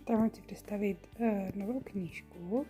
Tam chci představit novou knížku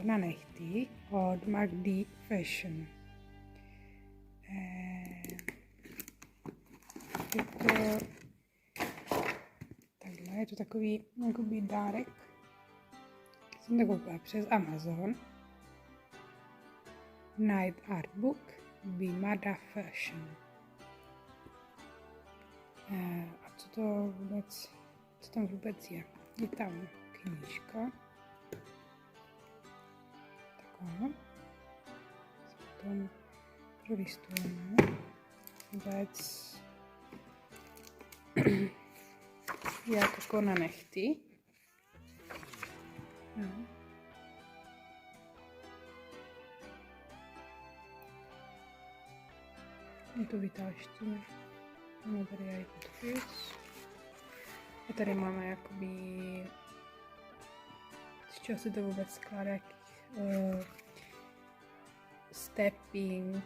na nehty od Magdy Fashion. Je to takový jakoby dárek. Jsem to koupila přes Amazon. Night Art Book by Magda Fashion. A co tam vůbec je? Je tam knížka. Taková. Potom prolistujeme. Vůbec jak jako na nehty. No. Je to v italštině. Máme tady i podpis. A tady máme jakoby z čeho se to vůbec skládá, stepping,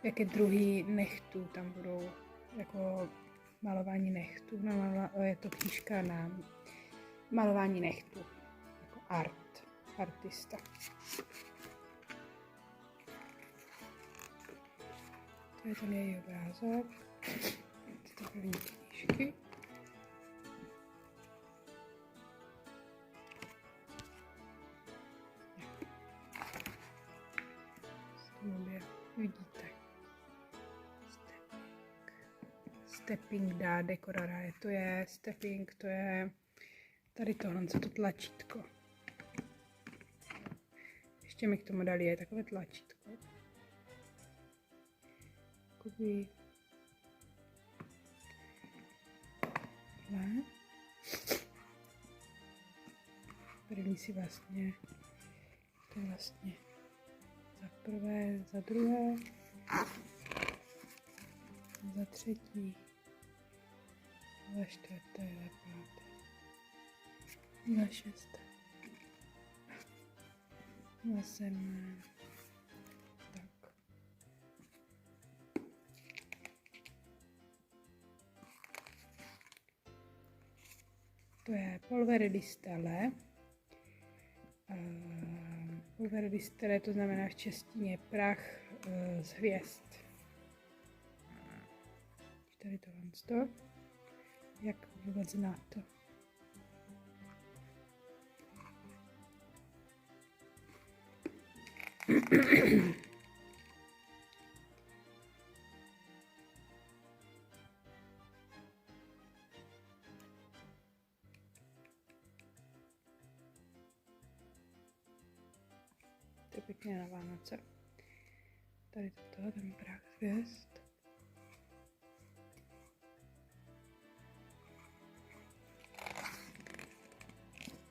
jaké druhy nechtů tam budou, jako malování nechtů. Je to knížka na malování nechtů, jako artista. To je ten její obrázek. To je první knížky. Vidíte. Stepping dá dekorara. To je stepping, to je tady tohle, co to tlačítko. Ještě mi k tomu dali je takové tlačítko. Takový první si vlastně to je vlastně za prvé, za druhé, za třetí, za čtvrté, za páté, za šesté, za sedmé. Tak. To je polvere di stelle. Polvere di stelle, to znamená v češtině prach z hvězd. Tady tohle, jak vůbec zná to. To je pěkně na Vánoce. Tady toto, ten prach z hvězd.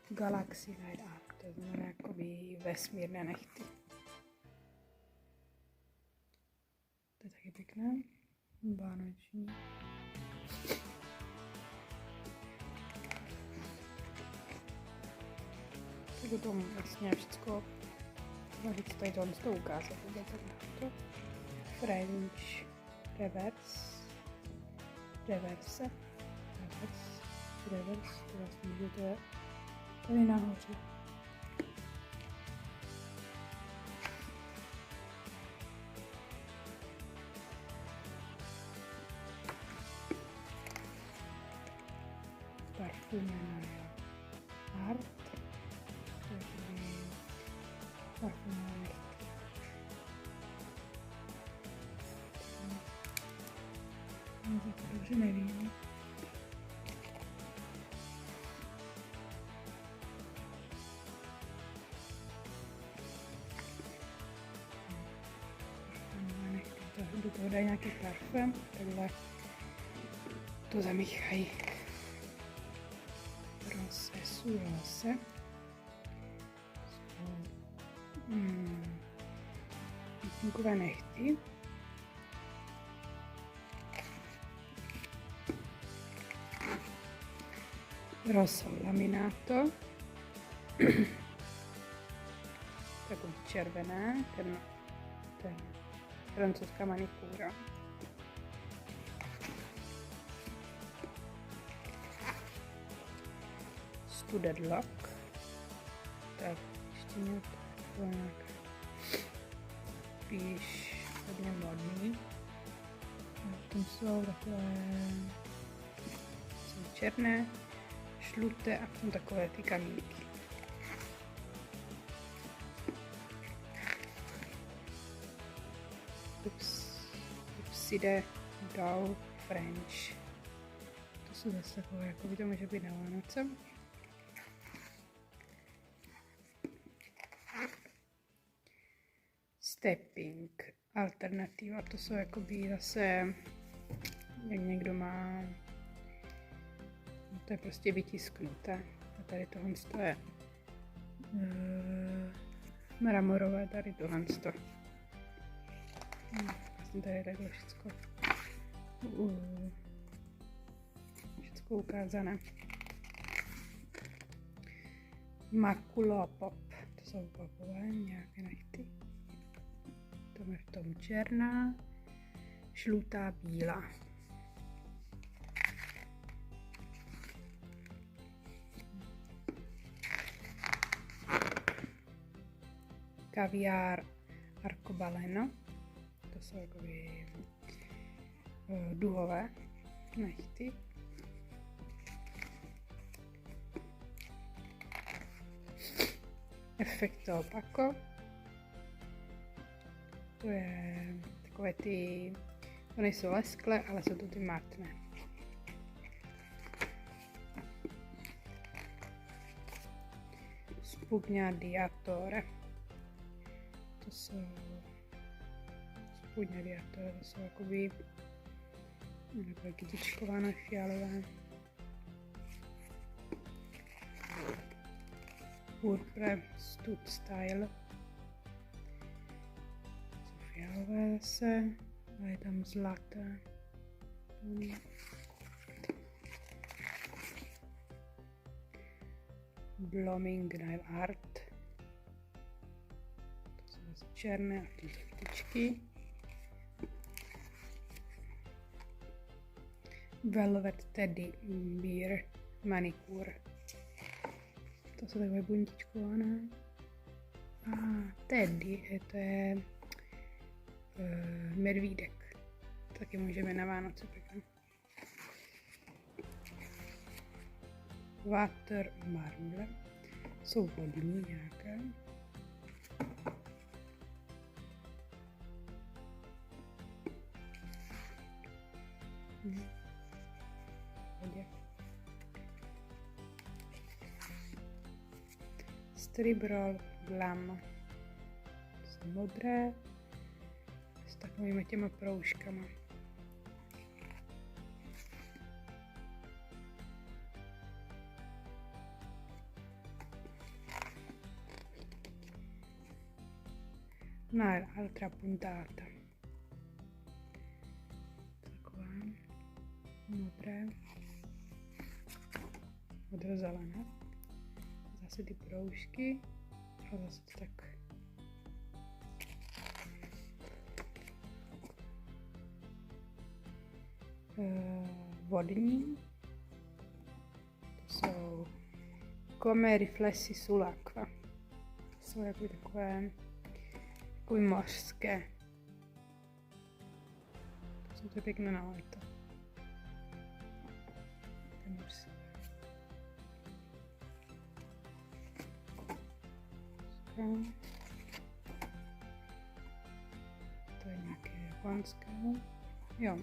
Galaxy Night Art, to znamená jakoby vesmírné nehty. To je taky pěkné, vánoční. Tak o tom vlastně všechno, můžete tady to ukázat, to French reverse, to vlastně můžete tady nahoře. Parfumeria Art. To je tady parfumeria. To dobře nevím. Do toho dají nějaký parfém, takhle to zamíchají. Rose. Takové nehty. Rosso laminato. Takové červené, ten francouzská manikúra. Studded Lock. Tak, ještě něco nějaké spíš hodně modný. V tom jsou takové jsou černé, žluté a v tom takové ty kamínky. Upside Down French. To jsou zase takové, jako by to může být na Vánoce. Stepping, alternativa, to jsou jakoby zase, jak někdo má, to je prostě vytisknuté. A tady tohle je mramorové, tady tohle. Vlastně tady je takhle všecko ukázané. Makula Pop, to jsou popové nějaké nechty. To je v tom černá, žlutá, bílá. Kaviár Arcobaleno, to jsou jakoby duhové nechty. Effetto Opaco, to je takové ty, to nejsou lesklé, ale jsou to ty matné. Spugna Diatore, to jsou Spugna Diatore, to jsou jakoby takové kytičkované fialové. Purpure Stud Style, jsou fialové zase a je tam zlaté. Blooming Nail Art, to jsou zase černé a ty kytičky. Velvet Teddy Bear Manicure, to jsou takové buntičkované. A Teddy, to je medvídek, taky můžeme na Vánoce pěkně. Water Marble, jsou vodní nějaké. Strip Roll Glam, jsou modré s takovými těma proužkama. Nail Ultra Puntata, takové modré, modrozelené. Zase ty proužky a zase to tak vodní, to jsou Come Riflessi sull'acqua, to jsou jako takové mořské, to jsou to pěkné na léto. To je nějaké japonské, jo,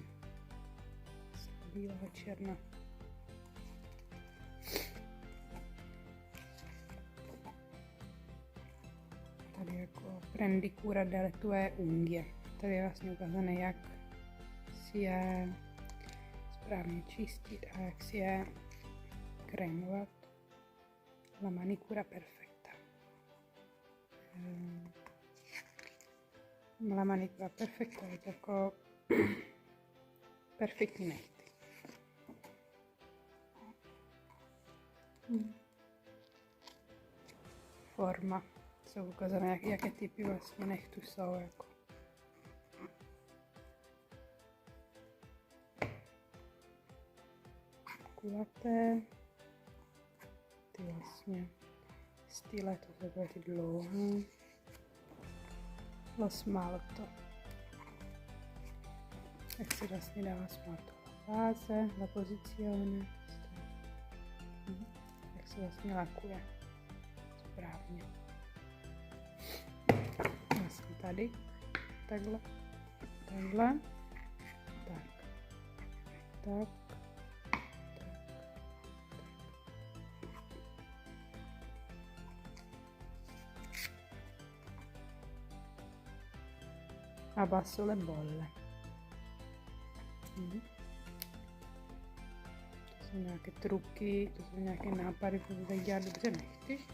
bílého černa. Tady jako Prendicura delle tue unghie. Tady je vlastně ukázané, jak si je správně čistit a jak si je krémovat. La manicura perfetta. La manicura perfetta je to jako perfektní nechty. Forma. Jsou ukázané, jaké typy vlastně nechtů jsou. Jako. Kulaté, ty vlastně style, to jsou takové ty dlouhé. Lo smalto. Jak se vlastně dává smalto? Base, la posizione. Jak se vlastně lakuje správně. Vlastně tady, takhle, takhle, tak, tak, tak, tak. Abbasso le bolle. To jsou nějaké truky, to jsou nějaké nápady, to tady dělat dobře nechceš.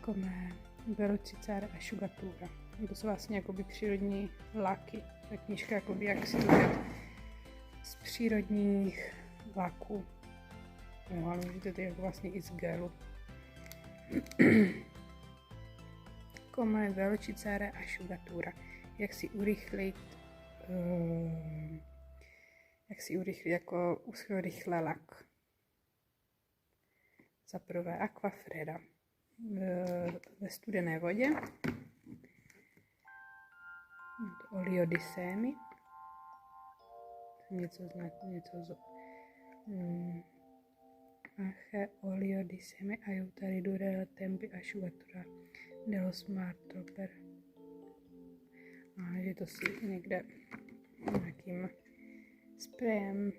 Come velocizare asciugatura. To jsou vlastně jakoby přírodní laky. Ta knížka jakoby jak si to dělat z přírodních laků. No, ale můžete to jako vlastně i z gelu. Come velocizare asciugatura. Jak si urychlit jako rychle lak. Za prvé aqua fredda. Ve studené vodě. Olio di semi. Něco z Anche olio di semi aiuta a ridurre la tempi asciugatura dello smalto per že to si někde nějakým sprayem.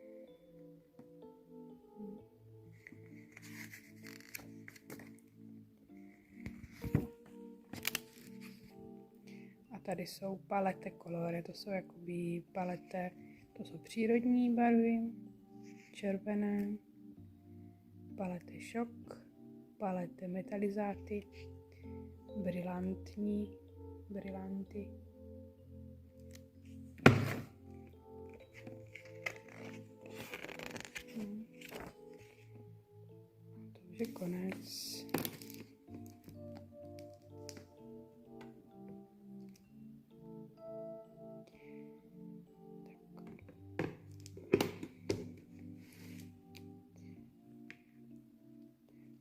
A tady jsou palete colore, to jsou jakoby palete, to jsou přírodní barvy, červené, palete šok, palete metalizáty, brillanti. To už je konec.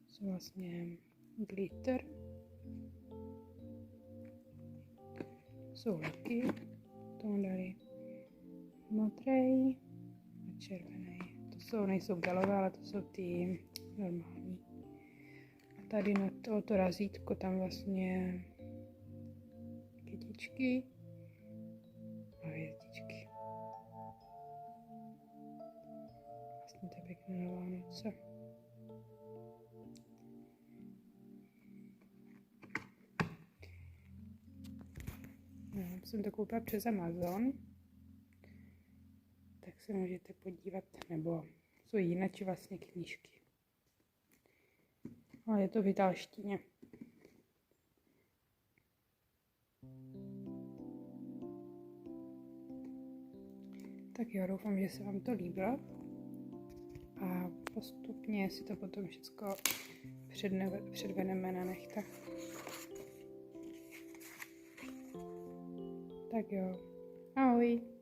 Jsou vlastně glitter. Jsou laky. Tomu dali modrej a červený. To jsou, nejsou gelové, ale to jsou ty normální. A tady na to razítko tam vlastně kytičky a hvězdičky. Vlastně to je pěkné na Vánoce. No, jsem to koupila přes Amazon, tak se můžete podívat, nebo jsou jiné vlastně knížky. Ale je to v italštině. Tak jo, doufám, že se vám to líbilo. A postupně si to potom všechno předvedeme na nechtách. Tak jo, ahoj.